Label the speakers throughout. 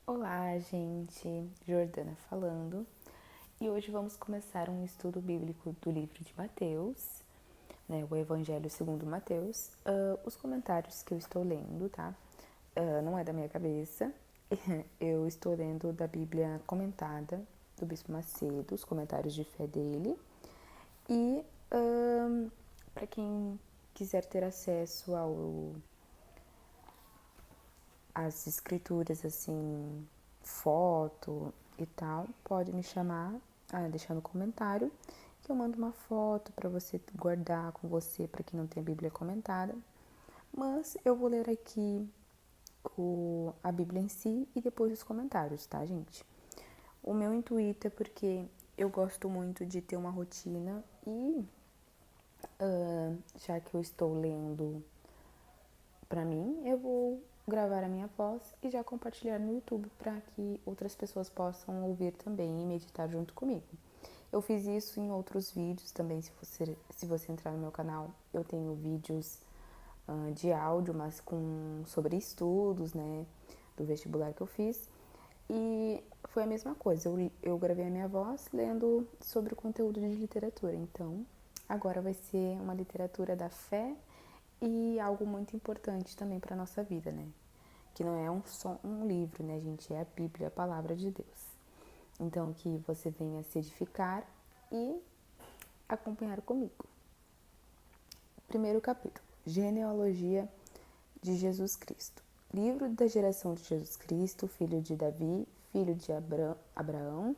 Speaker 1: Olá, gente! Jordana falando. E hoje vamos começar um estudo bíblico do livro de Mateus, o Evangelho segundo Mateus. Os comentários que eu estou lendo, tá? Não é da minha cabeça. Eu estou lendo da Bíblia comentada do Bispo Macedo, os comentários de fé dele. E para quem quiser ter acesso às escrituras, assim, foto e tal, pode me chamar, deixando um comentário, que eu mando uma foto para você guardar com você, para quem não tem a Bíblia comentada. Mas eu vou ler aqui a Bíblia em si e depois os comentários, tá, gente? O meu intuito é porque eu gosto muito de ter uma rotina e já que eu estou lendo para mim, eu vou gravar a minha voz e já compartilhar no YouTube para que outras pessoas possam ouvir também e meditar junto comigo. Eu fiz isso em outros vídeos também, se você entrar no meu canal, eu tenho vídeos de áudio, mas sobre estudos, né, do vestibular que eu fiz. E foi a mesma coisa, eu gravei a minha voz lendo sobre o conteúdo de literatura. Então, agora vai ser uma literatura da fé e algo muito importante também para a nossa vida, né? Que não é só um livro, né, gente? É a Bíblia, a palavra de Deus. Então, que você venha se edificar e acompanhar comigo. Primeiro capítulo: Genealogia de Jesus Cristo. Livro da geração de Jesus Cristo, filho de Davi, filho de Abraão.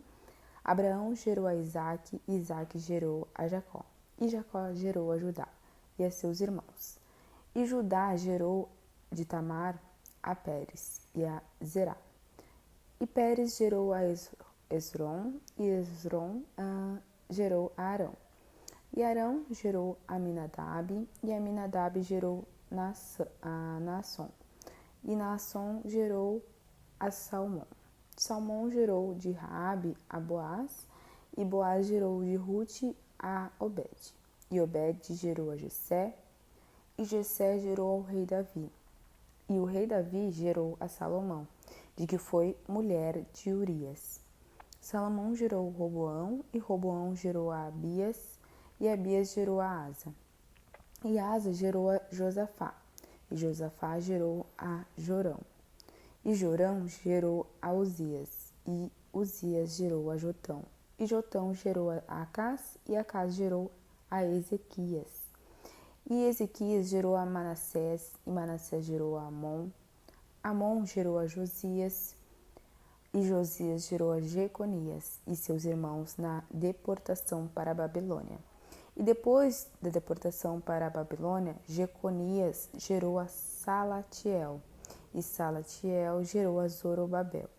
Speaker 1: Abraão gerou a Isaque, Isaque gerou a Jacó, e Jacó gerou a Judá e a seus irmãos. E Judá gerou de Tamar a Pérez e a Zerá. E Pérez gerou a Esrom, e Esrom gerou a Arão. E Arão gerou a Aminadab, e Aminadab gerou a Naasson. E Naasson gerou a Salmão. Salmão gerou de Raabe a Boaz, e Boaz gerou de Rute a Obed. E Obed gerou a Jessé, e Jessé gerou ao rei Davi. E o rei Davi gerou a Salomão, de que foi mulher de Urias. Salomão gerou Roboão, e Roboão gerou a Abias, e Abias gerou a Asa. E Asa gerou a Josafá, e Josafá gerou a Jorão. E Jorão gerou a Uzias, e Uzias gerou a Jotão. E Jotão gerou a Acás, e Acás gerou a Ezequias. E Ezequias gerou a Manassés, e Manassés gerou a Amon. Amon gerou a Josias, e Josias gerou a Jeconias e seus irmãos na deportação para a Babilônia. E depois da deportação para a Babilônia, Jeconias gerou a Salatiel, e Salatiel gerou a Zorobabel.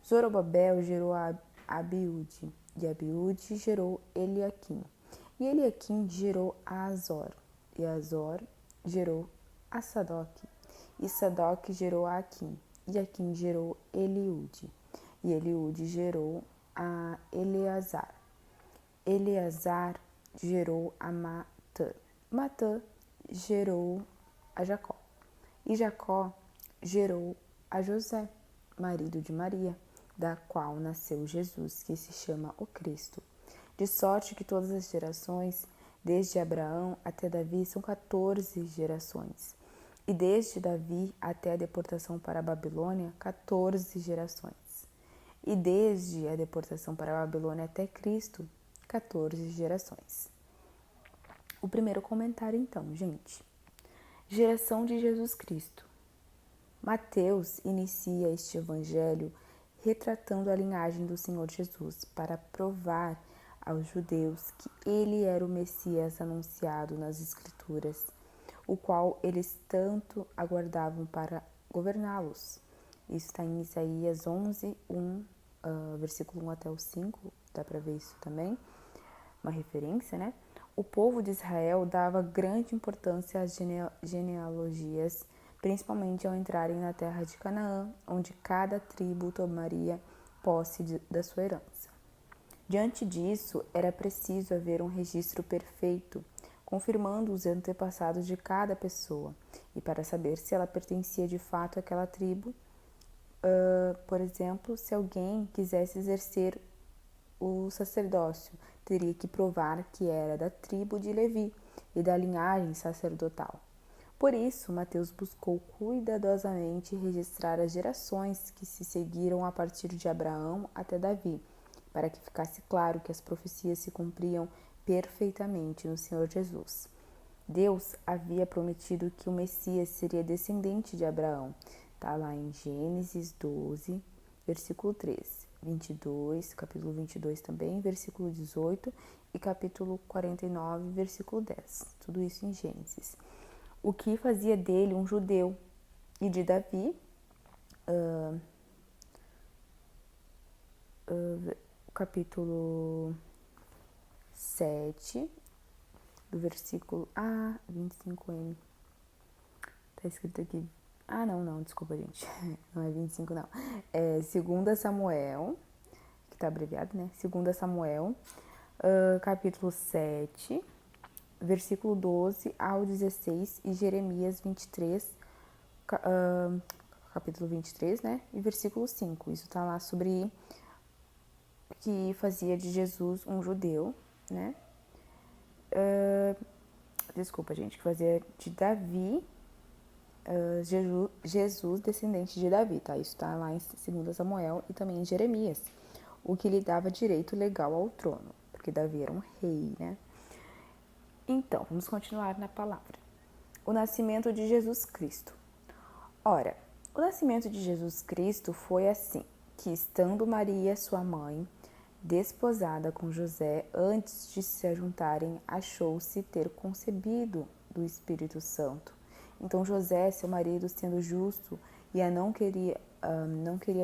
Speaker 1: Zorobabel gerou a Abiúde, e Abiúde gerou Eliaquim. E Eliaquim gerou a Azor, e Azor gerou a Sadoque, e Sadoque gerou a Aquim, e Aquim gerou Eliúde, e Eliúde gerou a Eleazar. Eleazar gerou a Matã. Matã gerou a Jacó. E Jacó gerou a José, marido de Maria, da qual nasceu Jesus, que se chama o Cristo. De sorte que todas as gerações, desde Abraão até Davi, são 14 gerações. E desde Davi até a deportação para a Babilônia, 14 gerações. E desde a deportação para a Babilônia até Cristo, 14 gerações. O primeiro comentário, então, gente. Geração de Jesus Cristo. Mateus inicia este evangelho retratando a linhagem do Senhor Jesus para provar aos judeus que ele era o Messias anunciado nas Escrituras, o qual eles tanto aguardavam para governá-los. Isso está em Isaías 11, 1, versículo 1 até o 5, dá para ver isso também, uma referência, né? O povo de Israel dava grande importância às genealogias, principalmente ao entrarem na terra de Canaã, onde cada tribo tomaria posse da sua herança. Diante disso, era preciso haver um registro perfeito, confirmando os antepassados de cada pessoa, e para saber se ela pertencia de fato àquela tribo, Por exemplo, se alguém quisesse exercer o sacerdócio, teria que provar que era da tribo de Levi e da linhagem sacerdotal. Por isso, Mateus buscou cuidadosamente registrar as gerações que se seguiram a partir de Abraão até Davi, para que ficasse claro que as profecias se cumpriam perfeitamente no Senhor Jesus. Deus havia prometido que o Messias seria descendente de Abraão. Está lá em Gênesis 12, versículo 13, 22, capítulo 22 também, versículo 18 e capítulo 49, versículo 10. Tudo isso em Gênesis. O que fazia dele um judeu e de Davi, capítulo 7, do versículo 25n. Tá escrito aqui. Não, desculpa, gente. Não é 25, não. É 2 Samuel, que tá abreviado, né? 2 Samuel, capítulo 7, versículo 12 ao 16 e Jeremias 23, capítulo 23, né? E versículo 5. Isso tá lá sobre que fazia de Jesus um judeu, né? Desculpa, gente, que fazia de Davi Jesus descendente de Davi, tá? Isso tá lá em 2 Samuel e também em Jeremias, o que lhe dava direito legal ao trono, porque Davi era um rei, né? Então, vamos continuar na palavra. O nascimento de Jesus Cristo. Ora, o nascimento de Jesus Cristo foi assim, que estando Maria, sua mãe, desposada com José, antes de se ajuntarem, achou-se ter concebido do Espírito Santo. Então José, seu marido, sendo justo e a não queria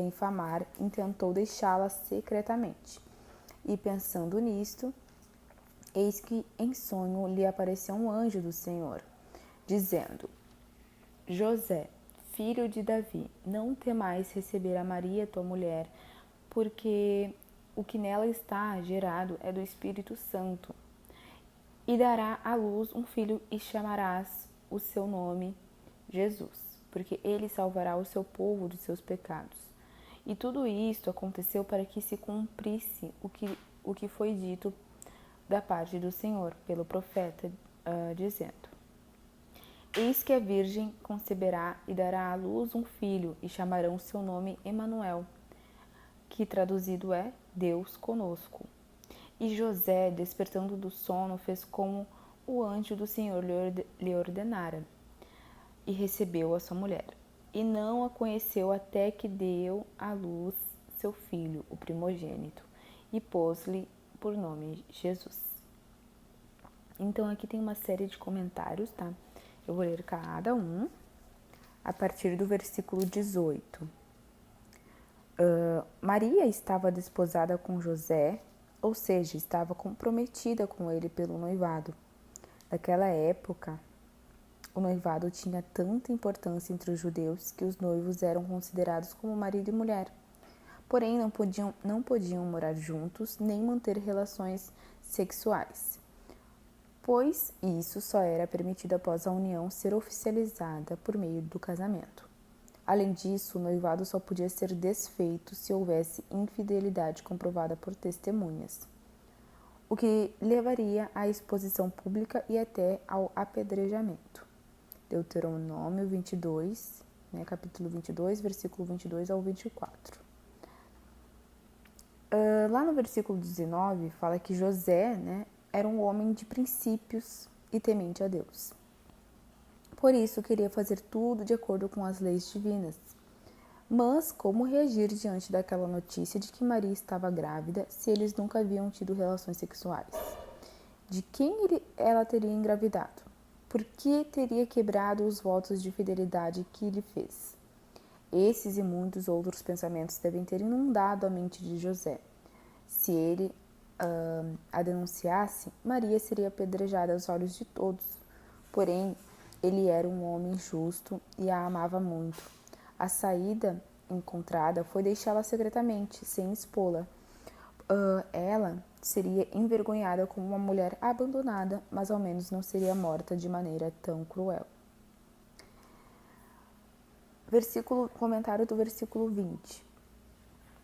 Speaker 1: infamar, intentou deixá-la secretamente. E pensando nisto, eis que em sonho lhe apareceu um anjo do Senhor, dizendo: José, filho de Davi, não temais receber a Maria, tua mulher, porque o que nela está gerado é do Espírito Santo. E dará à luz um filho e chamarás o seu nome Jesus, porque ele salvará o seu povo dos seus pecados. E tudo isto aconteceu para que se cumprisse o que foi dito da parte do Senhor pelo profeta, dizendo: Eis que a virgem conceberá e dará à luz um filho e chamarão o seu nome Emanuel, que traduzido é Deus conosco. E José, despertando do sono, fez como o anjo do Senhor lhe ordenara, e recebeu a sua mulher. E não a conheceu até que deu à luz seu filho, o primogênito, e pôs-lhe por nome Jesus. Então aqui tem uma série de comentários, tá? Eu vou ler cada um a partir do versículo 18. Maria estava desposada com José, ou seja, estava comprometida com ele pelo noivado. Naquela época, o noivado tinha tanta importância entre os judeus que os noivos eram considerados como marido e mulher. Porém, não podiam morar juntos nem manter relações sexuais, pois isso só era permitido após a união ser oficializada por meio do casamento. Além disso, o noivado só podia ser desfeito se houvesse infidelidade comprovada por testemunhas, o que levaria à exposição pública e até ao apedrejamento. Deuteronômio 22, capítulo 22, versículo 22 ao 24. Lá no versículo 19, fala que José, era um homem de princípios e temente a Deus. Por isso, queria fazer tudo de acordo com as leis divinas. Mas como reagir diante daquela notícia de que Maria estava grávida se eles nunca haviam tido relações sexuais? De quem ela teria engravidado? Por que teria quebrado os votos de fidelidade que lhe fez? Esses e muitos outros pensamentos devem ter inundado a mente de José. Se ele a denunciasse, Maria seria apedrejada aos olhos de todos. Porém, ele era um homem justo e a amava muito. A saída encontrada foi deixá-la secretamente, sem expô-la. Ela seria envergonhada como uma mulher abandonada, mas ao menos não seria morta de maneira tão cruel. Comentário do versículo 20.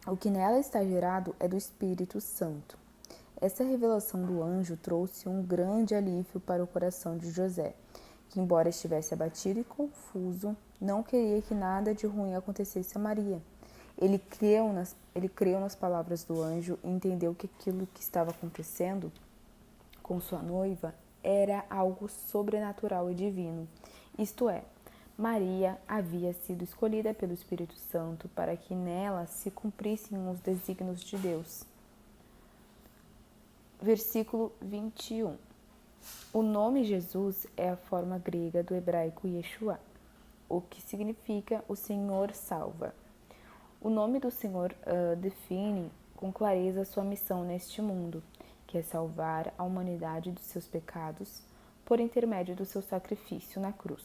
Speaker 1: O que nela está gerado é do Espírito Santo. Essa revelação do anjo trouxe um grande alívio para o coração de José, que, embora estivesse abatido e confuso, não queria que nada de ruim acontecesse a Maria. Ele creu nas palavras do anjo e entendeu que aquilo que estava acontecendo com sua noiva era algo sobrenatural e divino. Isto é, Maria havia sido escolhida pelo Espírito Santo para que nela se cumprissem os desígnios de Deus. Versículo 21. O nome Jesus é a forma grega do hebraico Yeshua, o que significa o Senhor salva. O nome do Senhor define com clareza sua missão neste mundo, que é salvar a humanidade dos seus pecados por intermédio do seu sacrifício na cruz.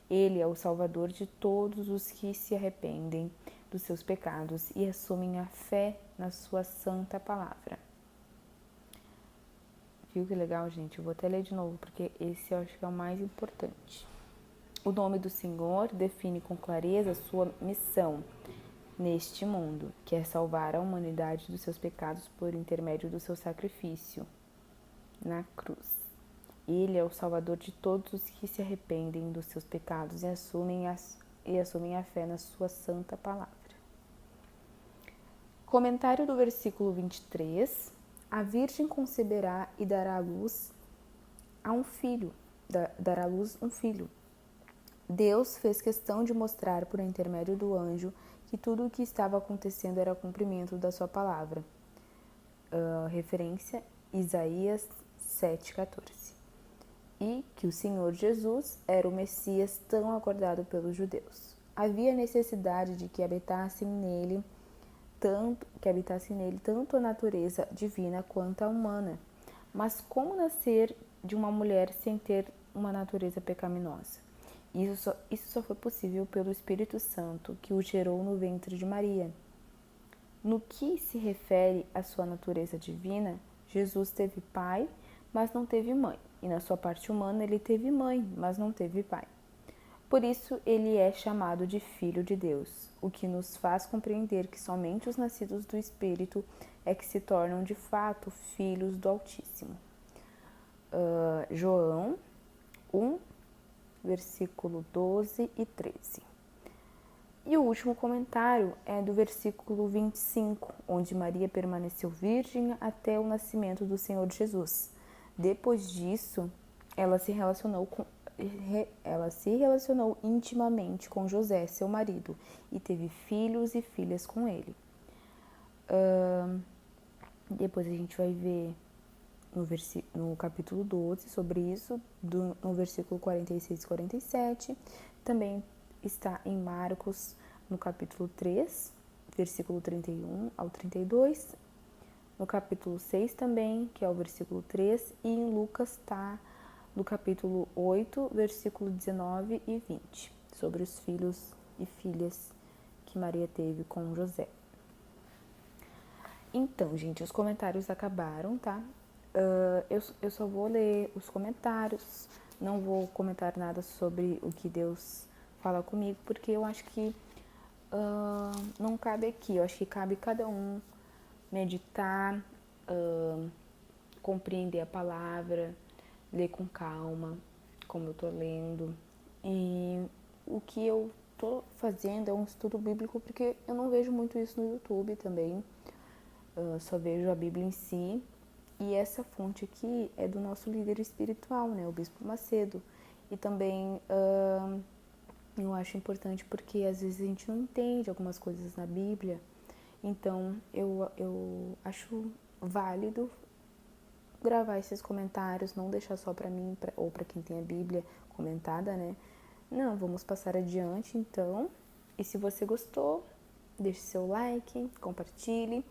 Speaker 1: Ele é o Salvador de todos os que se arrependem dos seus pecados e assumem a fé na sua santa palavra. Viu que legal, gente? Eu vou até ler de novo, porque esse eu acho que é o mais importante. O nome do Senhor define com clareza sua missão neste mundo, que é salvar a humanidade dos seus pecados por intermédio do seu sacrifício na cruz. Ele é o Salvador de todos os que se arrependem dos seus pecados e assumem a fé na sua santa palavra. Comentário do versículo 23. A Virgem conceberá e dará à luz um filho. Deus fez questão de mostrar por intermédio do anjo que tudo o que estava acontecendo era cumprimento da sua palavra. Referência Isaías 7,14. E que o Senhor Jesus era o Messias tão aguardado pelos judeus. Havia necessidade de que habitasse nele tanto a natureza divina quanto a humana. Mas como nascer de uma mulher sem ter uma natureza pecaminosa? Isso só foi possível pelo Espírito Santo, que o gerou no ventre de Maria. No que se refere à sua natureza divina, Jesus teve pai, mas não teve mãe. E na sua parte humana ele teve mãe, mas não teve pai. Por isso ele é chamado de Filho de Deus, o que nos faz compreender que somente os nascidos do Espírito é que se tornam de fato filhos do Altíssimo. João 1, versículo 12 e 13. E o último comentário é do versículo 25, onde Maria permaneceu virgem até o nascimento do Senhor Jesus. Depois disso, ela se relacionou intimamente com José, seu marido, e teve filhos e filhas com ele. Depois a gente vai ver no capítulo 12 sobre isso, no versículo 46 e 47. Também está em Marcos, no capítulo 3, versículo 31 ao 32. No capítulo 6 também, que é o versículo 3. E em Lucas está no capítulo 8, versículo 19 e 20, sobre os filhos e filhas que Maria teve com José. Então, gente, os comentários acabaram, tá? Eu só vou ler os comentários, não vou comentar nada sobre o que Deus fala comigo, porque eu acho que não cabe aqui. Eu acho que cabe cada um meditar, compreender a palavra, ler com calma, como eu tô lendo. E o que eu tô fazendo é um estudo bíblico, porque eu não vejo muito isso no YouTube também. Só vejo a Bíblia em si. E essa fonte aqui é do nosso líder espiritual, né, o Bispo Macedo. E também eu acho importante porque às vezes a gente não entende algumas coisas na Bíblia. Então eu acho válido gravar esses comentários, não deixar só para mim ou para quem tem a Bíblia comentada, né? Não, vamos passar adiante então. E se você gostou, deixe seu like, compartilhe,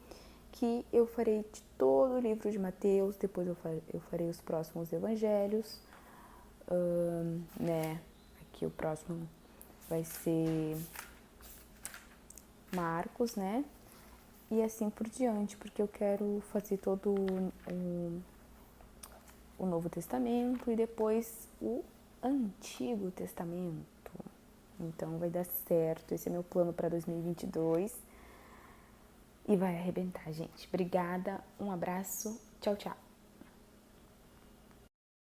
Speaker 1: que eu farei de todo o livro de Mateus, depois eu farei os próximos evangelhos, né? Aqui o próximo vai ser Marcos, né? E assim por diante, porque eu quero fazer todo o Novo Testamento e depois o Antigo Testamento. Então vai dar certo, esse é meu plano para 2022 e vai arrebentar, gente. Obrigada, um abraço, tchau, tchau.